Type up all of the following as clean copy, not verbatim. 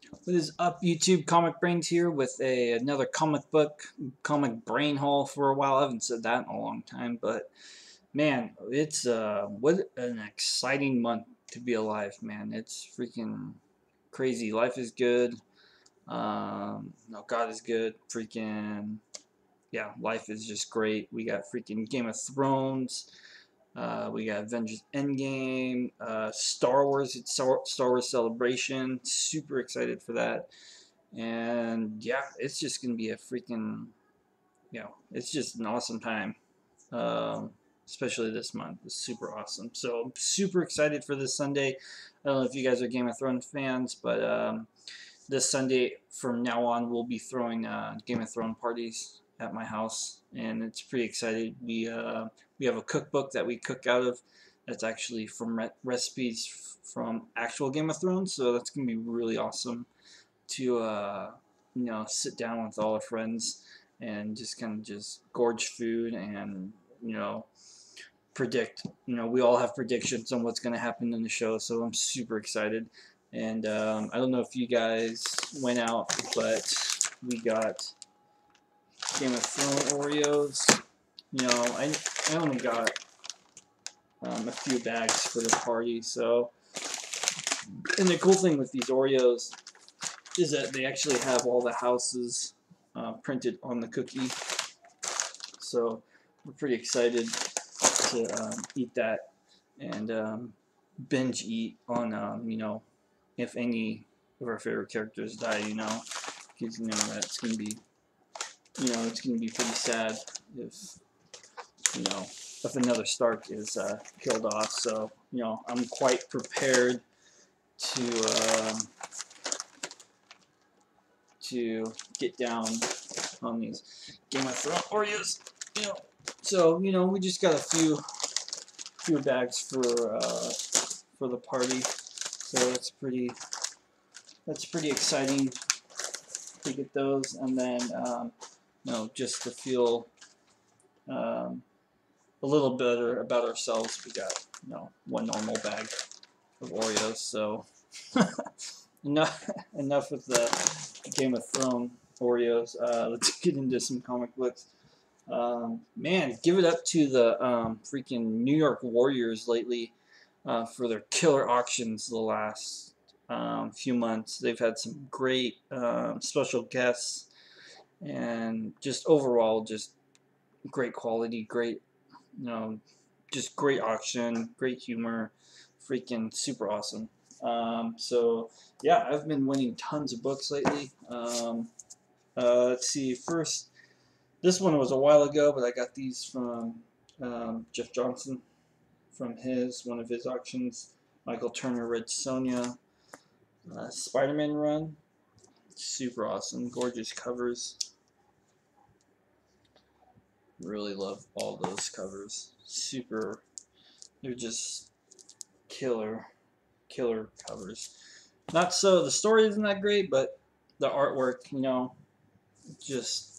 What is up, YouTube? Comic Brains here with another comic brain haul for a while. I haven't said that in a long time, but man, it's what an exciting month to be alive, man. It's freaking crazy. Life is good. No, God is good. Freaking yeah, life is just great. We got freaking Game of Thrones. We got Avengers Endgame, Star Wars. It's Star Wars Celebration. Super excited for that. And yeah, it's just gonna be a freaking, it's just an awesome time. Um, Especially this month. It's super awesome. So I'm super excited for this Sunday. I don't know if you guys are Game of Thrones fans, but this Sunday from now on we'll be throwing Game of Thrones parties at my house, and it's pretty excited. We have a cookbook that we cook out of. That's actually from recipes from actual Game of Thrones, so that's gonna be really awesome to sit down with all our friends and just kind of just gorge food and predict. We all have predictions on what's going to happen in the show, so I'm super excited. And I don't know if you guys went out, but we got Game of Thrones Oreos. I only got a few bags for the party. So, and the cool thing with these Oreos is that they actually have all the houses printed on the cookie. So we're pretty excited to eat that and binge eat on, if any of our favorite characters die, because that's gonna be, it's gonna be pretty sad if you know if another Stark is killed off. So I'm quite prepared to get down on these Game of Thrones Oreos. So we just got a few bags for the party. So that's pretty exciting to get those, and then just to feel a little better about ourselves, we got one normal bag of Oreos. So enough with the Game of Thrones Oreos. Let's get into some comic books. Man, give it up to the freaking New York Warriors lately for their killer auctions the last few months. They've had some great special guests and just overall just great quality, great, just great auction, great humor, freaking super awesome. So yeah, I've been winning tons of books lately. Let's see, first, this one was a while ago, but I got these from Jeff Johnson from one of his auctions. Michael Turner Red Sonja Spider-Man run. Super awesome, gorgeous covers. Really love all those covers. They're just killer covers. Not so, the story isn't that great, but the artwork, just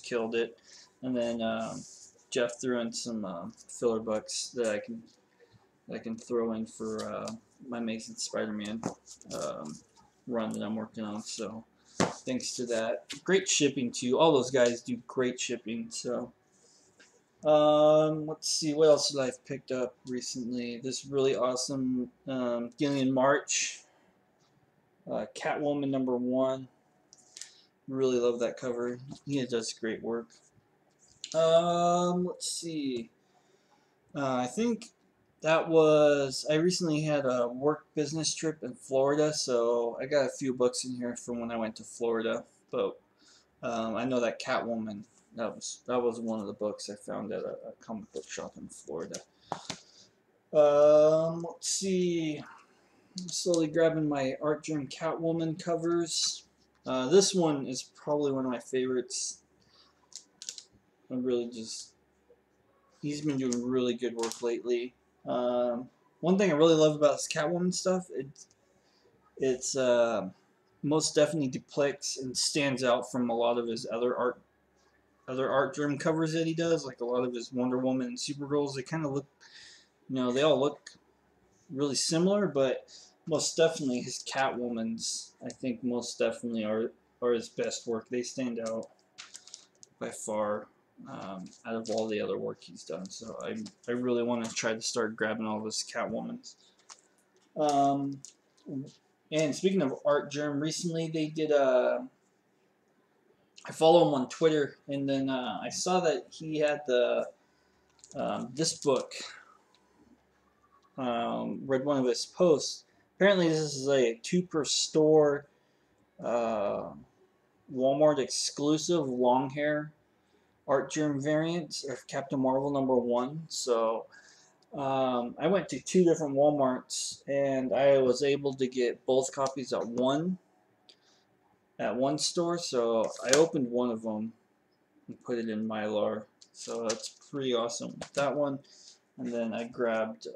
killed it. And then Jeff threw in some filler books that I can throw in for my Amazing Spider-Man run that I'm working on. So thanks to that, great shipping too. All those guys do great shipping. So let's see, what else did I picked up recently? This really awesome Gillian March, Catwoman #1. Really love that cover. He does great work. Let's see. I think I recently had a work business trip in Florida, so I got a few books in here from when I went to Florida. But I know that Catwoman, that was one of the books I found at a comic book shop in Florida. Let's see. I'm slowly grabbing my Art Germ Catwoman covers. This one is probably one of my favorites. He's been doing really good work lately. One thing I really love about his Catwoman stuff, it's most definitely depicts and stands out from a lot of his other Art Germ covers that he does, like a lot of his Wonder Woman and Supergirls. They kind of look, they all look really similar, but most definitely his Catwoman's. I think most definitely are his best work. They stand out by far out of all the other work he's done. So I really want to try to start grabbing all of his Catwoman's. Um, and speaking of Artgerm, recently they did a. I follow him on Twitter, and then I saw that he had the this book. Read one of his posts. Apparently, this is a 2 per store uh, Walmart exclusive long hair Artgerm variant of Captain Marvel #1. So I went to 2 different Walmarts, and I was able to get both copies at one store. So I opened one of them and put it in Mylar. So that's pretty awesome with that one. And then I grabbed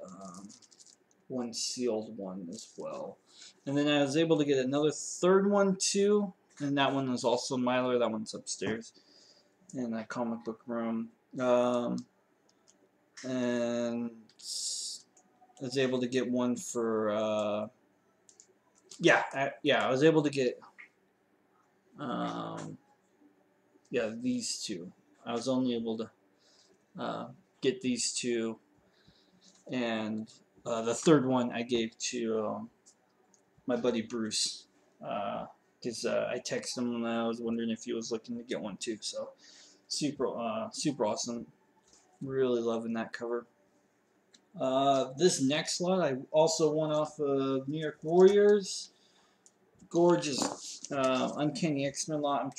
one sealed one as well. And then I was able to get another third one too. And that one is also Mylar. That one's upstairs in that comic book room. And I was able to get one for I was able to get these two. I was only able to get these two, and the third one I gave to my buddy Bruce, because I texted him and I was wondering if he was looking to get one too. So super awesome. Really loving that cover. This next lot I also won off of New York Warriors. Gorgeous, Uncanny X-Men lot. I'm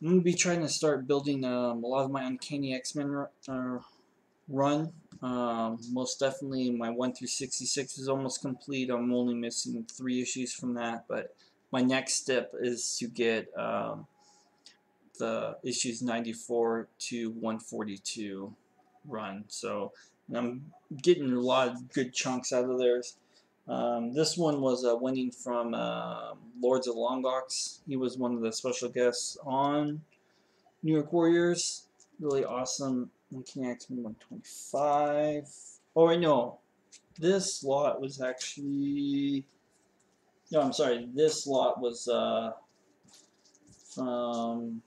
gonna be trying to start building a lot of my Uncanny X-Men run. Most definitely, my 1 through 66 is almost complete. I'm only missing 3 issues from that, but my next step is to get the issues 94 to 142 run. So I'm getting a lot of good chunks out of there. This one was winning from Lords of Longbox. He was one of the special guests on New York Warriors. Really awesome. Uncanny X-Men 125. Oh, I know. This lot was actually. No, I'm sorry. This lot was from.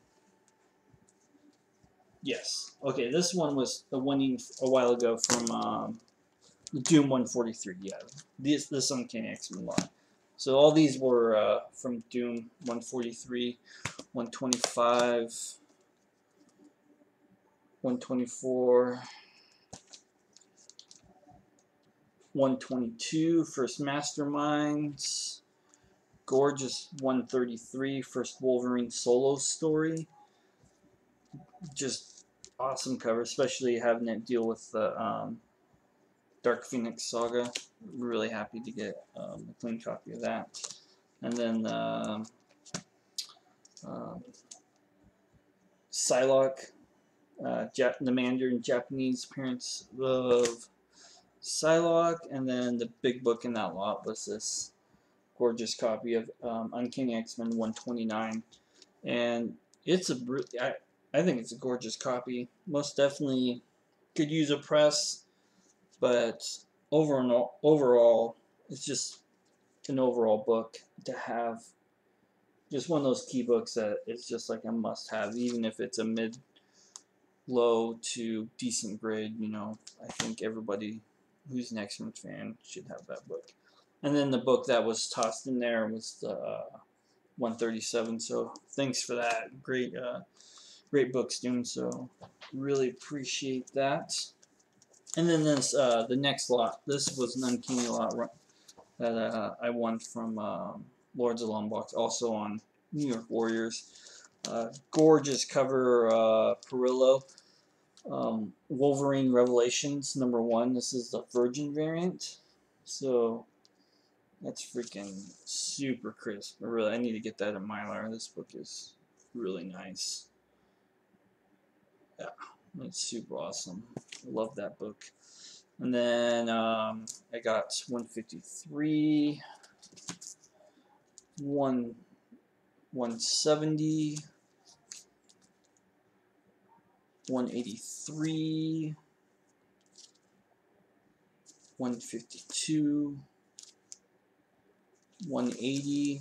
Yes. Okay, this one was winning a while ago from Doom 143. Yeah, this Uncanny X-Men lot. So all these were from Doom 143, 125, 124, 122, First Masterminds, gorgeous 133, First Wolverine solo story. Just awesome cover, especially having it deal with the Dark Phoenix saga. Really happy to get a clean copy of that. And then Psylocke, the Mandarin Japanese appearance of Psylocke, and then the big book in that lot was this gorgeous copy of Uncanny X-Men 129, and it's I think it's a gorgeous copy. Most definitely could use a press, but overall, it's just an overall book to have. Just one of those key books that it's just like a must-have, even if it's a mid-low to decent grade. I think everybody who's an X-Men fan should have that book. And then the book that was tossed in there was the 137. So thanks for that. Great book, Stu. So really appreciate that. And then the next lot. This was an Uncanny lot that I won from Lords of Longbox, also on New York Warriors. Gorgeous cover, Perillo. Wolverine Revelations #1. This is the Virgin variant. So that's freaking super crisp. I need to get that in Mylar. This book is really nice. Yeah, it's super awesome. I love that book. And then I got 153, 170, 183, 152, 180,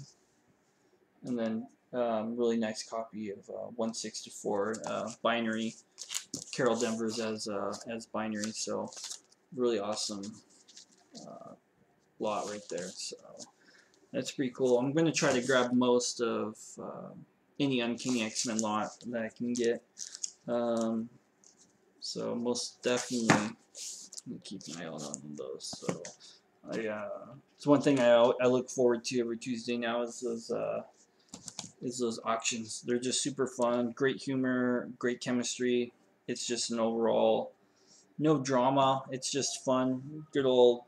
and then really nice copy of 164 binary. Carol Danvers as binary, so really awesome lot right there. So that's pretty cool. I'm going to try to grab most of any Uncanny X-Men lot that I can get. So most definitely, I'm going to keep an eye out on those. So it's one thing I look forward to every Tuesday now is those auctions. They're just super fun, great humor, great chemistry. It's just an overall no drama. It's just fun, good old,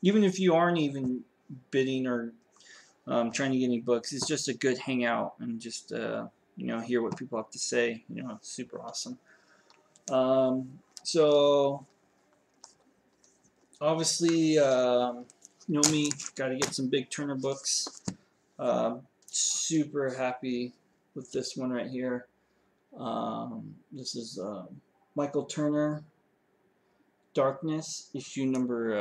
even if you aren't even bidding or trying to get any books, it's just a good hangout and just hear what people have to say. It's super awesome. So obviously, me, got to get some big Turner books. Super happy with this one right here. This is Michael Turner, Darkness, issue number,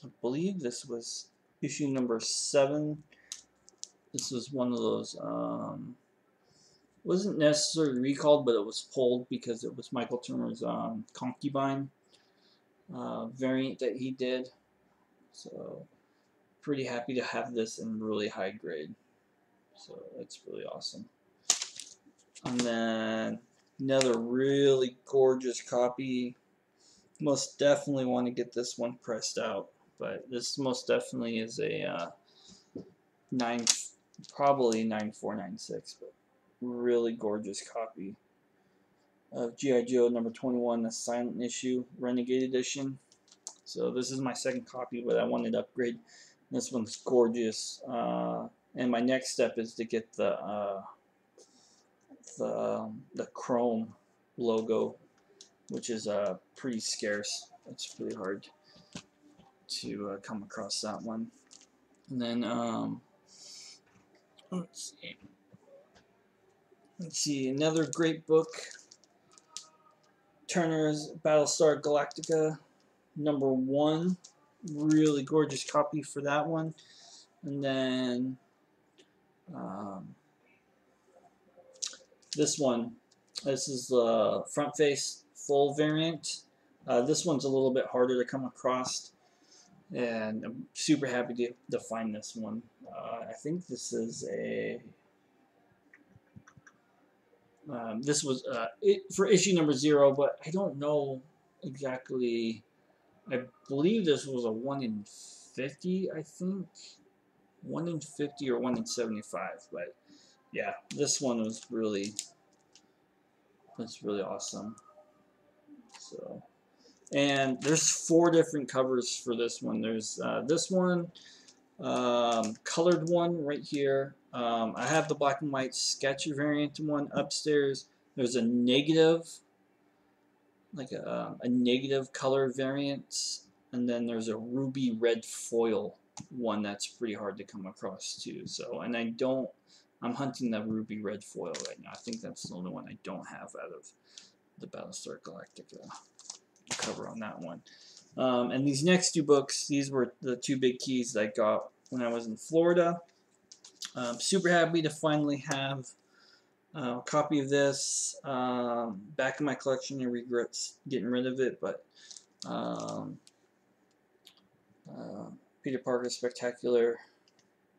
I believe this was issue number 7. This was one of those, wasn't necessarily recalled, but it was pulled because it was Michael Turner's Concubine variant that he did. So pretty happy to have this in really high grade. So that's really awesome. And then another really gorgeous copy. Most definitely want to get this one pressed out, but this most definitely is a probably 9496, but really gorgeous copy of G.I. Joe number 21, the silent issue, Renegade edition. So this is my second copy, but I wanted to upgrade. This one's gorgeous, and my next step is to get the Chrome logo, which is pretty scarce. It's pretty hard to come across that one. And then let's see, another great book, Turner's Battlestar Galactica number 1, really gorgeous copy for that one. And then this is the front face full variant. This one's a little bit harder to come across, and I'm super happy to find this one. I think this is this was for issue number 0, but I don't know exactly. I believe this was a 1 in 50, I think. 1 in 50 or 1 in 75, but yeah, this one was really awesome. So, and there's 4 different covers for this one. There's this one, colored one right here. I have the black and white sketch variant one upstairs. There's a negative, like a negative color variant, and then there's a ruby red foil one that's pretty hard to come across too. So, and I'm hunting the ruby red foil right now. I think that's the only one I don't have out of the Battlestar Galactica cover on that one. And these next 2 books, these were the 2 big keys that I got when I was in Florida. Super happy to finally have a copy of this back in my collection. I regret getting rid of it, but Peter Parker Spectacular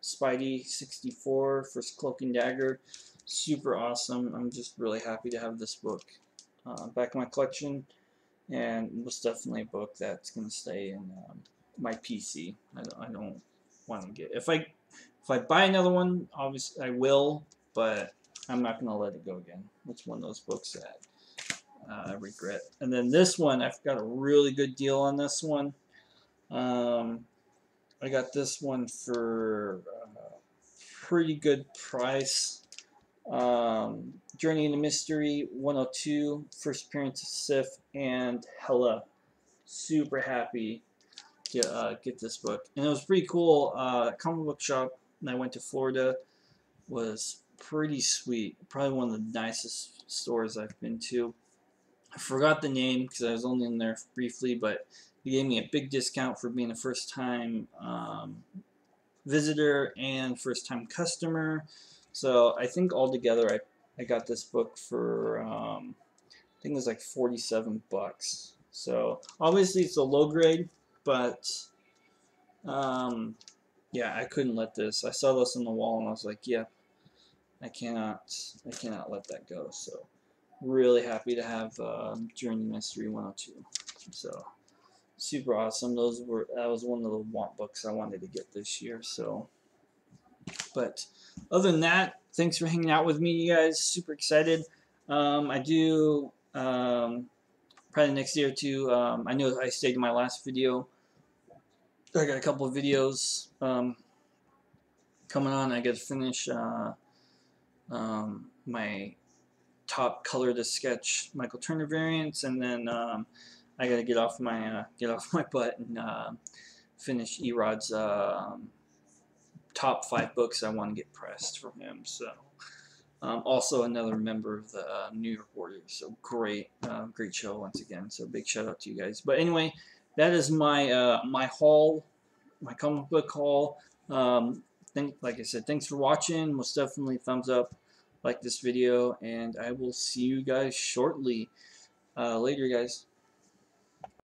Spidey 64 for Cloak and Dagger, super awesome. I'm just really happy to have this book back in my collection, and it was definitely a book that's going to stay in my PC. I don't want to get, if I buy another one, obviously I will, but I'm not going to let it go again. It's one of those books that I regret. And then this one, I've got a really good deal on this one. I got this one for a pretty good price. Journey into Mystery 102, first appearance of Sif and Hela. Super happy to get this book. And it was pretty cool. Comic book shop, and I went to Florida, was pretty sweet. Probably one of the nicest stores I've been to. I forgot the name because I was only in there briefly, but they gave me a big discount for being a first time visitor and first-time customer. So I think altogether I got this book for I think it was like 47 bucks. So obviously it's a low grade, but um, yeah, I couldn't let this. I saw this on the wall and I was like, yeah, I cannot let that go. So really happy to have Journey Mystery 102. So super awesome. That was one of the want books I wanted to get this year. So, but other than that, thanks for hanging out with me, you guys. Super excited. I do probably next day or two. I know I stated in my last video. I got a couple of videos coming on. I got to finish my top color to sketch Michael Turner variants, and then I got to get off my butt and finish Erod's top 5 books I want to get pressed from him. So also another member of the New York Warriors. So great show once again. So big shout out to you guys. But anyway, that is my my haul, my comic book haul. Like I said, thanks for watching. Most definitely thumbs up, like this video, and I will see you guys shortly. Later, guys.